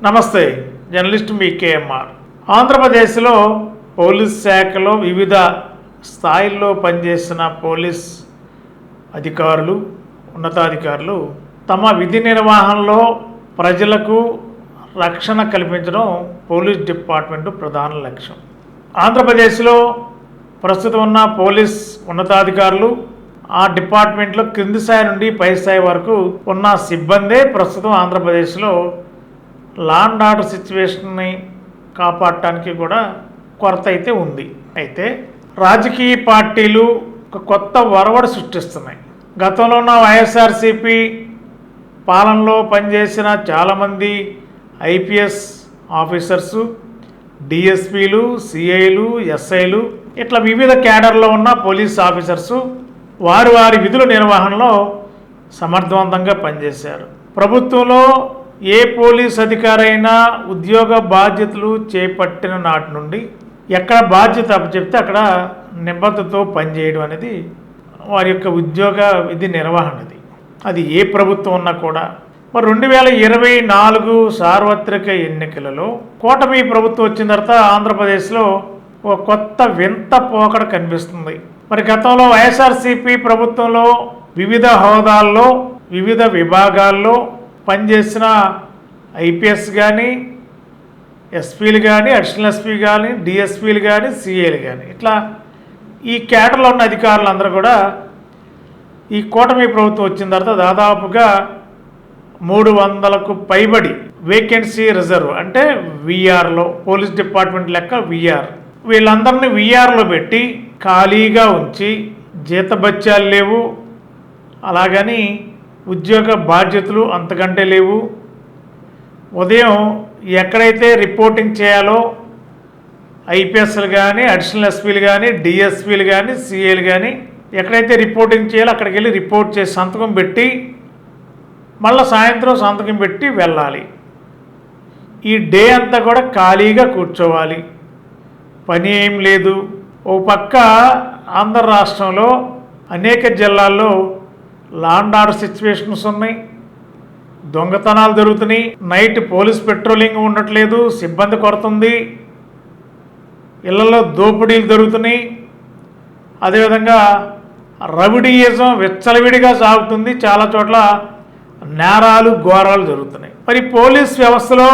నమస్తే, జర్నలిస్ట్ మీ కేఎంఆర్. ఆంధ్రప్రదేశ్లో పోలీస్ శాఖలో వివిధ స్థాయిల్లో పనిచేసిన పోలీస్ అధికారులు, ఉన్నతాధికారులు తమ విధి నిర్వహణలో ప్రజలకు రక్షణ కల్పించడం పోలీస్ డిపార్ట్మెంటు ప్రధాన లక్ష్యం. ఆంధ్రప్రదేశ్లో ప్రస్తుతం ఉన్న పోలీస్ ఉన్నతాధికారులు, ఆ డిపార్ట్మెంట్లో క్రింది స్థాయి నుండి పై స్థాయి వరకు ఉన్న సిబ్బందే ప్రస్తుతం ఆంధ్రప్రదేశ్లో లా అండ్ ఆర్డర్ సిచ్యువేషన్ని కాపాడటానికి కూడా కొరత అయితే ఉంది. అయితే రాజకీయ పార్టీలు ఒక కొత్త ఒరవడి సృష్టిస్తున్నాయి. గతంలో ఉన్న వైఎస్ఆర్సీపీ పాలనలో పనిచేసిన చాలామంది ఐపీఎస్ ఆఫీసర్సు, డిఎస్పీలు, సిఐలు, ఎస్ఐలు ఇట్లా వివిధ క్యాడర్లో ఉన్న పోలీస్ ఆఫీసర్సు వారి విధుల నిర్వహణలో సమర్థవంతంగా పనిచేశారు. ప్రభుత్వంలో ఏ పోలీస్ అధికారైనా ఉద్యోగ బాధ్యతలు చేపట్టిన నాటి నుండి ఎక్కడ బాధ్యత అప్పచెప్తే అక్కడ నిబద్ధతతో పనిచేయడం అనేది వారి యొక్క ఉద్యోగ విధి నిర్వహణది. అది ఏ ప్రభుత్వం ఉన్నా కూడా. మరి 2024 సార్వత్రిక ఎన్నికలలో కూటమి ప్రభుత్వం వచ్చిన తర్వాత ఆంధ్రప్రదేశ్లో ఒక కొత్త వింత పోకడ కనిపిస్తుంది. మరి గతంలో వైఎస్ఆర్సీపీ ప్రభుత్వంలో వివిధ హోదాల్లో, వివిధ విభాగాల్లో పనిచేసిన ఐపీఎస్ కానీ, ఎస్పీలు కానీ, అడిషనల్ ఎస్పీ కానీ, డిఎస్పీలు కానీ, సిఏలు కానీ ఇట్లా ఈ కేటర్లో ఉన్న అధికారులందరూ కూడా ఈ కూటమి ప్రభుత్వం వచ్చిన తర్వాత దాదాపుగా 300కు పైబడి వేకెన్సీ రిజర్వ్ అంటే విఆర్లో, పోలీస్ డిపార్ట్మెంట్ లెక్క విఆర్, వీళ్ళందరినీ విఆర్లో పెట్టి ఖాళీగా ఉంచి జీతభత్యాలు లేవు, అలాగని ఉద్యోగ బాధ్యతలు అంతకంటే లేవు. ఉదయం ఎక్కడైతే రిపోర్టింగ్ చేయాలో ఐపీఎస్లు కానీ, అడిషనల్ ఎస్పీలు కానీ, డిఎస్పీలు కానీ, సిఏలు కానీ ఎక్కడైతే రిపోర్టింగ్ చేయాలో అక్కడికి వెళ్ళి రిపోర్ట్ చేసి సంతకం పెట్టి మళ్ళీ సాయంత్రం సంతకం పెట్టి వెళ్ళాలి. ఈ డే అంతా కూడా ఖాళీగా కూర్చోవాలి, పని ఏం లేదు. ఓ పక్క ఆంధ్ర రాష్ట్రంలో అనేక జిల్లాల్లో లా అండ్ ఆర్డర్ సిచ్యువేషన్స్ ఉన్నాయి, దొంగతనాలు జరుగుతున్నాయి, నైట్ పోలీస్ పెట్రోలింగ్ ఉండట్లేదు, సిబ్బంది కొరత ఉంది, ఇళ్లలో దోపిడీలు జరుగుతున్నాయి, అదేవిధంగా రౌడీయిజం విచ్చలవిడిగా సాగుతుంది, చాలా చోట్ల నేరాలు ఘోరాలు జరుగుతున్నాయి. మరి పోలీస్ వ్యవస్థలో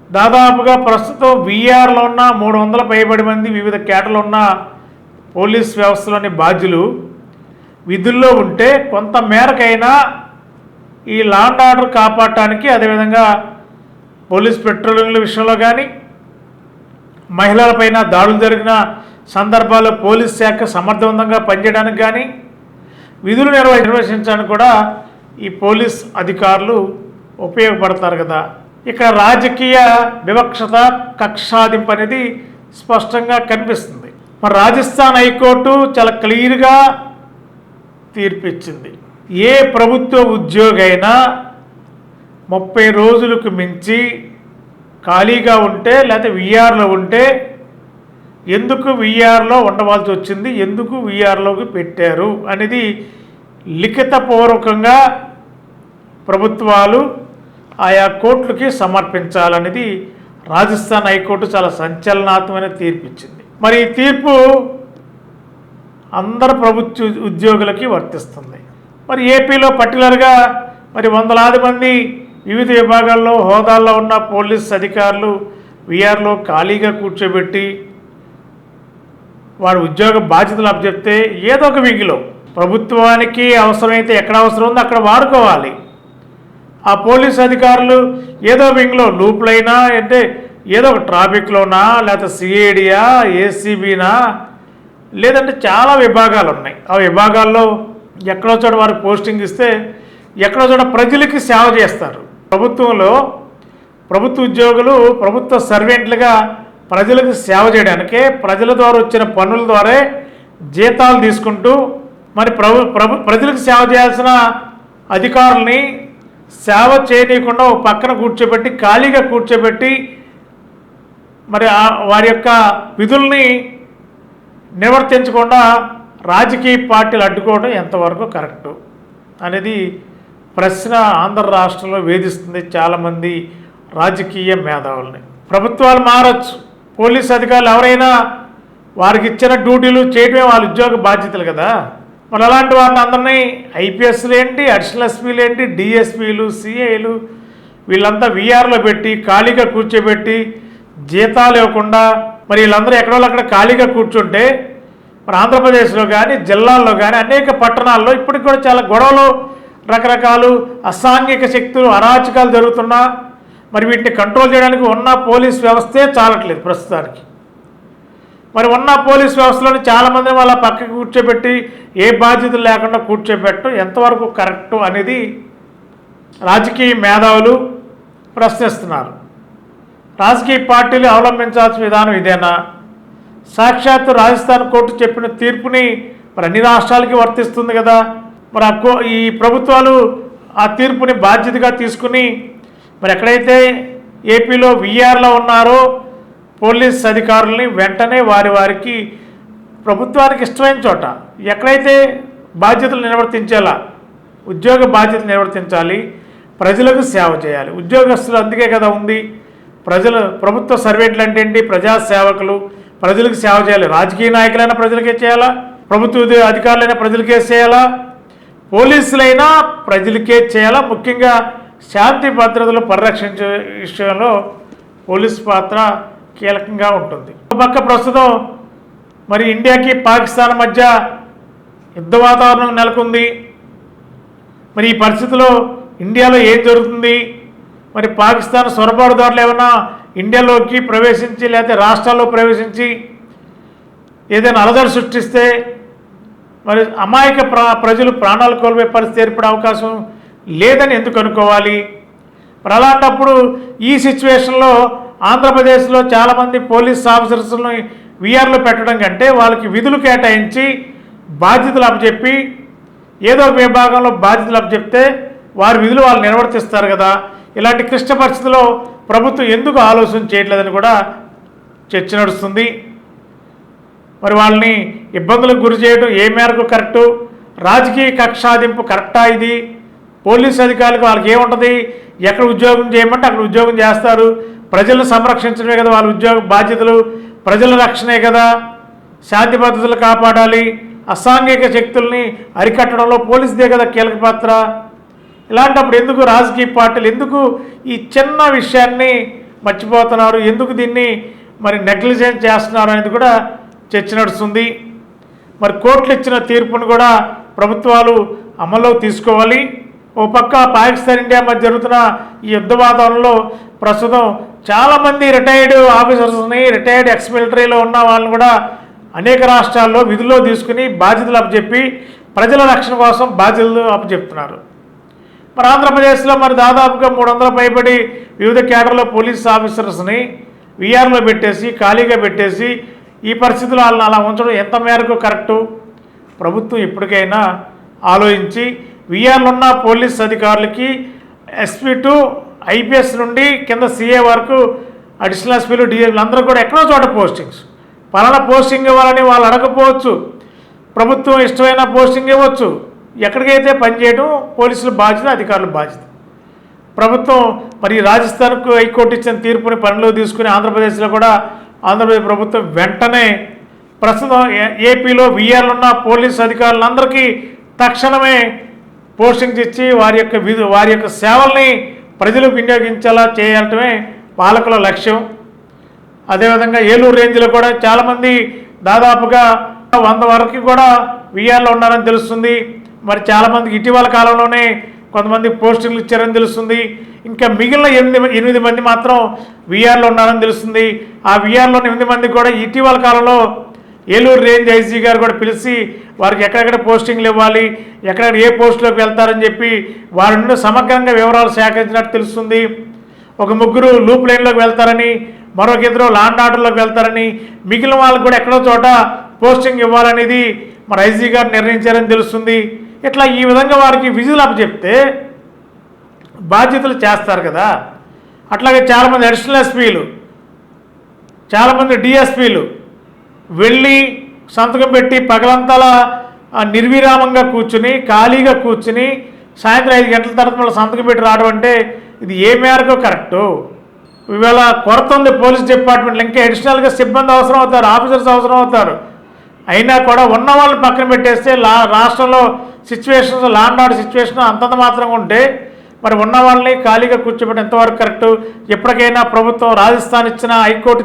దాదాపుగా ప్రస్తుతం విఆర్లో ఉన్న 300 పైబడి మంది వివిధ కేటర్లో ఉన్న పోలీస్ వ్యవస్థలోని బాధ్యులు విధుల్లో ఉంటే కొంత మేరకైనా ఈ లా అండ్ ఆర్డర్ కాపాడటానికి, అదేవిధంగా పోలీస్ పెట్రోలింగ్ల విషయంలో కానీ, మహిళలపైన దాడులు జరిగిన సందర్భాల్లో పోలీస్ శాఖ సమర్థవంతంగా పనిచేయడానికి కానీ, విధులు నిర్వహించడానికి కూడా ఈ పోలీస్ అధికారులు ఉపయోగపడతారు కదా. ఇక్కడ రాజకీయ వివక్షత, కక్షాదింపు అనేది స్పష్టంగా కనిపిస్తుంది. మరి రాజస్థాన్ హైకోర్టు చాలా క్లియర్గా తీర్పు ఇచ్చింది. ఏ ప్రభుత్వ ఉద్యోగి అయినా 30 రోజులకు మించి ఖాళీగా ఉంటే లేకపోతే విఆర్లో ఉంటే ఎందుకు విఆర్లో ఉండవలసి వచ్చింది, ఎందుకు విఆర్లోకి పెట్టారు అనేది లిఖితపూర్వకంగా ప్రభుత్వాలు ఆయా కోర్టులకి సమర్పించాలనేది రాజస్థాన్ హైకోర్టు చాలా సంచలనాత్మకమైన తీర్పు ఇచ్చింది. మరి ఈ తీర్పు అందరు ప్రభుత్వ ఉద్యోగులకి వర్తిస్తుంది. మరి ఏపీలో పర్టికులర్గా మరి వందలాది మంది వివిధ విభాగాల్లో హోదాల్లో ఉన్న పోలీస్ అధికారులు విఆర్లో ఖాళీగా కూర్చోబెట్టి వాడు ఉద్యోగ బాధ్యతలు అప్పచెప్తే ఏదో ఒక వింగిలో ప్రభుత్వానికి అవసరమైతే ఎక్కడ అవసరం ఉందో అక్కడ వాడుకోవాలి. ఆ పోలీస్ అధికారులు ఏదో వింగ్లో లూప్లైనా అంటే ఏదో ఒక ట్రాఫిక్లోనా, లేకపోతే సిఐడియా, ఏసీబీనా, లేదంటే చాలా విభాగాలు ఉన్నాయి. ఆ విభాగాల్లో ఎక్కడో చోట వారికి పోస్టింగ్ ఇస్తే ఎక్కడో చోట ప్రజలకి సేవ చేస్తారు. ప్రభుత్వంలో ప్రభుత్వ ఉద్యోగులు ప్రభుత్వ సర్వెంట్లుగా ప్రజలకు సేవ చేయడానికే ప్రజల ద్వారా వచ్చిన పన్నుల ద్వారా జీతాలు తీసుకుంటూ మరి ప్రజలకు సేవ చేయాల్సిన అధికారుల్ని సేవ చేయనీయకుండా ఒక పక్కన కూర్చోబెట్టి ఖాళీగా కూర్చోబెట్టి మరి వారి యొక్క విధుల్ని నిర్వర్తించకుండా రాజకీయ పార్టీలు అడ్డుకోవడం ఎంతవరకు కరెక్టు అనేది ప్రశ్న ఆంధ్ర రాష్ట్రంలో వేధిస్తుంది. చాలామంది రాజకీయ మేధావుల్ని. ప్రభుత్వాలు మారచ్చు, పోలీస్ అధికారులు ఎవరైనా వారికి ఇచ్చిన డ్యూటీలు చేయడమే వాళ్ళ ఉద్యోగ బాధ్యతలు కదా. మరి అలాంటి వారిని అందరినీ ఐపీఎస్లు ఏంటి, అడిషనల్ ఎస్పీలు ఏంటి, డిఎస్పీలు, సిఐలు వీళ్ళంతా వీఆర్లో పెట్టి ఖాళీగా కూర్చోబెట్టి జీతాలు ఇవ్వకుండా మరి వీళ్ళందరూ ఎక్కడో అక్కడ ఖాళీగా కూర్చుంటే మరి ఆంధ్రప్రదేశ్లో కానీ జిల్లాల్లో కానీ అనేక పట్టణాల్లో ఇప్పటికి కూడా చాలా గొడవలు, రకరకాలు అసాంఘిక శక్తులు, అరాచకాలు జరుగుతున్నా మరి వీటిని కంట్రోల్ చేయడానికి ఉన్న పోలీస్ వ్యవస్థే చాలట్లేదు ప్రస్తుతానికి. మరి ఉన్న పోలీస్ వ్యవస్థలోని చాలామందిని వాళ్ళ పక్కకి కూర్చోబెట్టి ఏ బాధ్యతలు లేకుండా కూర్చోబెట్టడం ఎంతవరకు కరెక్టు అనేది రాజకీయ మేధావులు ప్రశ్నిస్తున్నారు. రాజకీయ పార్టీలు అవలంబించాల్సిన విధానం ఇదేనా? సాక్షాత్తు రాజస్థాన్ కోర్టు చెప్పిన తీర్పుని మరి అన్ని రాష్ట్రాలకి వర్తిస్తుంది కదా. మరి ఈ ప్రభుత్వాలు ఆ తీర్పుని బాధ్యతగా తీసుకుని మరి ఎక్కడైతే ఏపీలో వీఆర్లో ఉన్నారో పోలీస్ అధికారుల్ని వెంటనే వారికి ప్రభుత్వానికి ఇష్టమైన చోట ఎక్కడైతే బాధ్యతలు నిర్వర్తించేలా ఉద్యోగ బాధ్యతలు నిర్వర్తించాలి, ప్రజలకు సేవ చేయాలి. ఉద్యోగస్తులు అందుకే కదా ఉంది. ప్రభుత్వ సర్వెంట్లు అంటే ఏంటి? ప్రజాసేవకులు, ప్రజలకు సేవ చేయాలి. రాజకీయ నాయకులైనా ప్రజలకే చేయాలా, ప్రభుత్వ అధికారులైనా ప్రజలకే చేయాలా, పోలీసులైనా ప్రజలకే చేయాలా. ముఖ్యంగా శాంతి భద్రతలు పరిరక్షించే విషయంలో పోలీస్ పాత్ర కీలకంగా ఉంటుంది. ఒక పక్క ప్రస్తుతం మరి ఇండియాకి పాకిస్తాన్ మధ్య యుద్ధ వాతావరణం నెలకొంది. మరి ఈ పరిస్థితిలో ఇండియాలో ఏం జరుగుతుంది? మరి పాకిస్తాన్ సొరబాటుదారులు ఏమైనా ఇండియాలోకి ప్రవేశించి లేకపోతే రాష్ట్రాల్లో ప్రవేశించి ఏదైనా అలజడి సృష్టిస్తే మరి అమాయక ప్రజలు ప్రాణాలు కోల్పోయే పరిస్థితి ఏర్పడే అవకాశం లేదని ఎందుకు అనుకోవాలి? మరి అలాంటప్పుడు ఈ సిచ్యువేషన్లో ఆంధ్రప్రదేశ్లో చాలామంది పోలీస్ ఆఫీసర్స్ని వీఆర్లో పెట్టడం కంటే వాళ్ళకి విధులు కేటాయించి బాధ్యతలు అప్పచెప్పి ఏదో ఒక విభాగంలో బాధ్యతలు అప్పచెప్తే వారి విధులు వాళ్ళు నిర్వర్తిస్తారు కదా. ఇలాంటి క్లిష్ట పరిస్థితుల్లో ప్రభుత్వం ఎందుకు ఆలోచన చేయట్లేదని కూడా చర్చ నడుస్తుంది. మరి వాళ్ళని ఇబ్బందులకు గురి చేయడం ఏ మేరకు కరెక్టు? రాజకీయ కక్షాదింపు కరెక్టా ఇది? పోలీస్ అధికారులకు వాళ్ళకి ఏముంటుంది? ఎక్కడ ఉద్యోగం చేయమంటే అక్కడ ఉద్యోగం చేస్తారు. ప్రజలను సంరక్షించడమే కదా వాళ్ళ ఉద్యోగ బాధ్యతలు, ప్రజల రక్షణే కదా. శాంతి భద్రతలు కాపాడాలి, అసాంఘిక శక్తుల్ని అరికట్టడంలో పోలీసుదే కదా కీలక పాత్ర. ఇలాంటప్పుడు ఎందుకు రాజకీయ పార్టీలు ఎందుకు ఈ చిన్న విషయాన్ని మర్చిపోతున్నారు, ఎందుకు దీన్ని మరి నెగ్లిజెన్స్ చేస్తున్నారు అనేది కూడా చర్చ నడుస్తుంది. మరి కోర్టులు ఇచ్చిన తీర్పును కూడా ప్రభుత్వాలు అమల్లో తీసుకోవాలి. ఓ పక్క పాకిస్తాన్ ఇండియా మధ్య జరుగుతున్న ఈ యుద్ధ వాతావరణంలో ప్రస్తుతం చాలామంది రిటైర్డ్ ఆఫీసర్స్ని, రిటైర్డ్ ఎక్స్ మిలిటరీలో ఉన్న వాళ్ళని కూడా అనేక రాష్ట్రాల్లో విధుల్లో తీసుకుని బాధ్యతలు అప్పచెప్పి ప్రజల రక్షణ కోసం బాధ్యతలు అప్పచెప్తున్నారు. మరి ఆంధ్రప్రదేశ్లో మరి దాదాపుగా 300 పైబడి వివిధ కేడర్లో పోలీస్ ఆఫీసర్స్ని వీఆర్లో పెట్టేసి ఖాళీగా పెట్టేసి ఈ పరిస్థితుల్లో వాళ్ళని అలా ఉంచడం ఎంత మేరకు కరెక్టు? ప్రభుత్వం ఇప్పటికైనా ఆలోచించి వీఆర్లో ఉన్న పోలీస్ అధికారులకి ఎస్పీ టు ఐపీఎస్ నుండి కింద సిఏ వరకు అడిషనల్ ఎస్పీలు, డిఎస్పీలు అందరూ కూడా ఎక్కడో చోట పోస్టింగ్స్, పలానా పోస్టింగ్ ఇవ్వాలని వాళ్ళు అడగపోవచ్చు. ప్రభుత్వం ఇష్టమైన పోస్టింగ్ ఇవ్వచ్చు. ఎక్కడికైతే పనిచేయడం పోలీసుల బాధ్యత, అధికారుల బాధ్యత. ప్రభుత్వం మరి రాజస్థాన్కు హైకోర్టు ఇచ్చిన తీర్పుని పనిలో తీసుకుని ఆంధ్రప్రదేశ్లో కూడా ఆంధ్రప్రదేశ్ ప్రభుత్వం వెంటనే ప్రస్తుతం ఏపీలో వీఆర్లు ఉన్న పోలీసు అధికారులందరికీ తక్షణమే పోస్టింగ్స్ ఇచ్చి వారి యొక్క సేవల్ని ప్రజలకు వినియోగించేలా చేయటమే పాలకుల లక్ష్యం. అదేవిధంగా ఏలూరు రేంజ్లో కూడా చాలామంది దాదాపుగా 100 వరకు కూడా వీఆర్లో ఉన్నారని తెలుస్తుంది. మరి చాలామందికి ఇటీవల కాలంలోనే కొంతమంది పోస్టింగ్లు ఇచ్చారని తెలుస్తుంది. ఇంకా మిగిలిన 8 మంది మాత్రం వీఆర్లో ఉన్నారని తెలుస్తుంది. ఆ వీఆర్లో 8 మంది కూడా ఇటీవల కాలంలో ఏలూరు రేంజ్ ఐజీ గారు కూడా పిలిచి వారికి ఎక్కడెక్కడ పోస్టింగ్లు ఇవ్వాలి, ఎక్కడెక్కడ ఏ పోస్టులోకి వెళ్తారని చెప్పి వారి నుండి సమగ్రంగా వివరాలు సేకరించినట్టు తెలుస్తుంది. ఒక 3 లూప్ లైన్లోకి వెళ్తారని, మరొక 2 లాండ్ ఆర్డర్లోకి వెళ్తారని, మిగిలిన వాళ్ళకు కూడా ఎక్కడో చోట పోస్టింగ్ ఇవ్వాలనేది మరి ఐజీ గారు నిర్ణయించారని తెలుస్తుంది. ఇట్లా ఈ విధంగా వారికి విధులు అప్పచెప్తే బాధ్యతలు చేస్తారు కదా. అట్లాగే చాలామంది అడిషనల్ ఎస్పీలు, చాలామంది డిఎస్పీలు వెళ్ళి సంతకం పెట్టి పగలంతా నిర్విరామంగా కూర్చుని ఖాళీగా కూర్చుని సాయంత్రం 5 గంటల తర్వాత మళ్ళీ సంతకం పెట్టి రావడం అంటే ఇది ఏ మేరకు కరెక్టు? ఇవాళ కొరత ఉంది పోలీస్ డిపార్ట్మెంట్లో, ఇంకా అడిషనల్గా సిబ్బంది అవసరం అవుతారు, ఆఫీసర్స్ అవసరం అవుతారు. అయినా కూడా ఉన్న వాళ్ళని పక్కన పెట్టేస్తే రాష్ట్రంలో situations, law and order situation అంతంత మాత్రంగా ఉంటే మరి ఉన్న వాళ్ళని ఖాళీగా కూర్చోబెట్టి ఎంతవరకు కరెక్టు? ఎప్పటికైనా ప్రభుత్వం రాజస్థాన్ ఇచ్చిన హైకోర్టు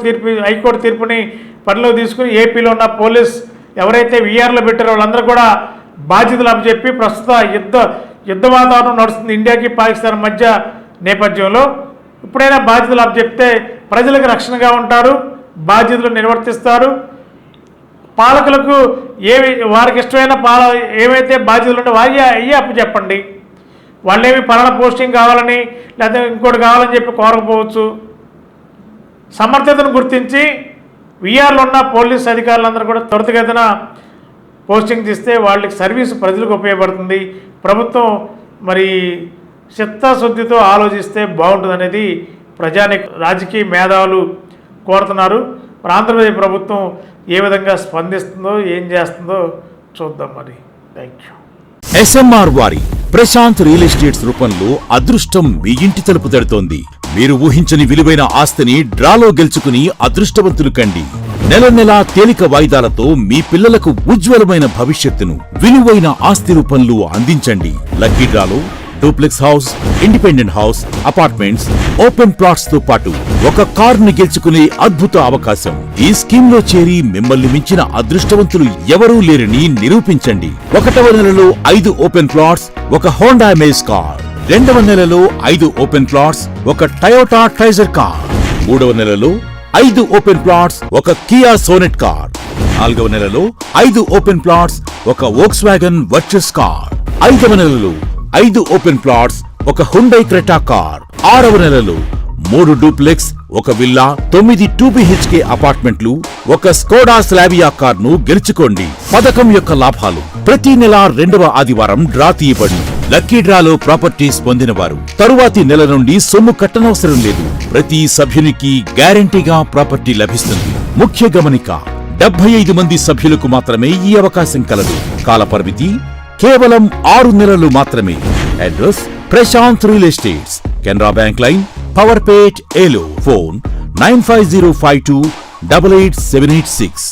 తీర్పుని పరిలో తీసుకుని ఏపీలో ఉన్న పోలీస్ ఎవరైతే వీఆర్లో పెట్టారో వాళ్ళందరూ కూడా బాధ్యతలు అప్పచెప్పి ప్రస్తుత యుద్ధ వాతావరణం నడుస్తుంది ఇండియాకి పాకిస్తాన్ మధ్య నేపథ్యంలో ఇప్పుడైనా బాధ్యతలు అప్పచెప్తే ప్రజలకు రక్షణగా ఉంటారు, బాధ్యతలు నిర్వర్తిస్తారు. పాలకులకు వారికి ఇష్టమైన ఏవైతే బాధ్యతలు ఉంటే వారి అయ్యే అప్పచెప్పండి. వాళ్ళేమి పలానా పోస్టింగ్ కావాలని లేకపోతే ఇంకోటి కావాలని చెప్పి కోరకపోవచ్చు. సమర్థతను గుర్తించి వీఆర్లో ఉన్న పోలీస్ అధికారులందరూ కూడా త్వరితగతిన పోస్టింగ్ తీస్తే వాళ్ళకి సర్వీసు ప్రజలకు ఉపయోగపడుతుంది. ప్రభుత్వం మరి చిత్తశుద్ధితో ఆలోచిస్తే బాగుంటుంది అనేది రాజకీయ మేధావులు కోరుతున్నారు. మరి ఆంధ్రప్రదేశ్ ప్రభుత్వం ఏ విధంగా స్పందిస్తుందో ఏం చేస్తుందో చూద్దాం. మరి థ్యాంక్ యూ. SMR వారి ప్రశాంత్ రియల్ ఎస్టేట్స్ రూపంలో అదృష్టం మీ ఇంటి తలుపు తడుతోంది. మీరు ఊహించని విలువైన ఆస్తిని డ్రాలో గెలుచుకుని అదృష్టవంతులు కండి. నెల నెలా తేలిక వాయిదాలతో మీ పిల్లలకు ఉజ్వలమైన భవిష్యత్తును విలువైన ఆస్తి రూపంలో అందించండి. లక్కీ డ్రాలో duplex house, independent house, apartments, open plots తో పాటు ఒక కారుని గెలుచుకునే అద్భుత అవకాశం. ఈ స్కీమ్ లో చేరి మిమ్మల్ని మించిన అదృష్టవంతులు ఎవరూ లేరని నిరూపించండి. 1వ నెలలో 5 ఓపెన్ ప్లాట్స్, ఒక హోండా అమేజ్ కార్. 2వ నెలలో 5 ఓపెన్ ప్లాట్స్, ఒక టయోటా ట్రైజర్ కార్. 3వ నెలలో 5 ఓపెన్ ప్లాట్స్, ఒక కియా సోనెట్ కార్. 4వ నెలలో 5 ఓపెన్ ప్లాట్స్, ఒక వోక్స్వాగన్ వర్చస్ కార్. 5వ నెలలో 5 ఓపెన్ ప్లాట్స్, ఒక హుండై క్రెటా కార్. 6వ నెలలో 3 డూప్లెక్స్, ఒక విల్లా, 9 2BHK అపార్ట్మెంట్లు, ఒక స్కోడా స్లావియా కార్ ను గెలుచుకోండి. పథకం యొక్క లాభాలు: ప్రతి నెల 2వ ఆదివారం డ్రా తీయబడి లక్కీ డ్రాలో ప్రాపర్టీస్ పొందినవారు తరువాతి నెల నుండి సొమ్ము కట్టనవసరం లేదు. ప్రతి సభ్యునికి గ్యారంటీగా ప్రాపర్టీ లభిస్తుంది. ముఖ్య గమనిక: 75 మంది సభ్యులకు మాత్రమే ఈ అవకాశం కలదు. కాలపరిమితి కేవలం 6 నెలలు మాత్రమే. Address: Prashant real estates, Canara bank line, Powerpet, Eluru. Phone 9505288786.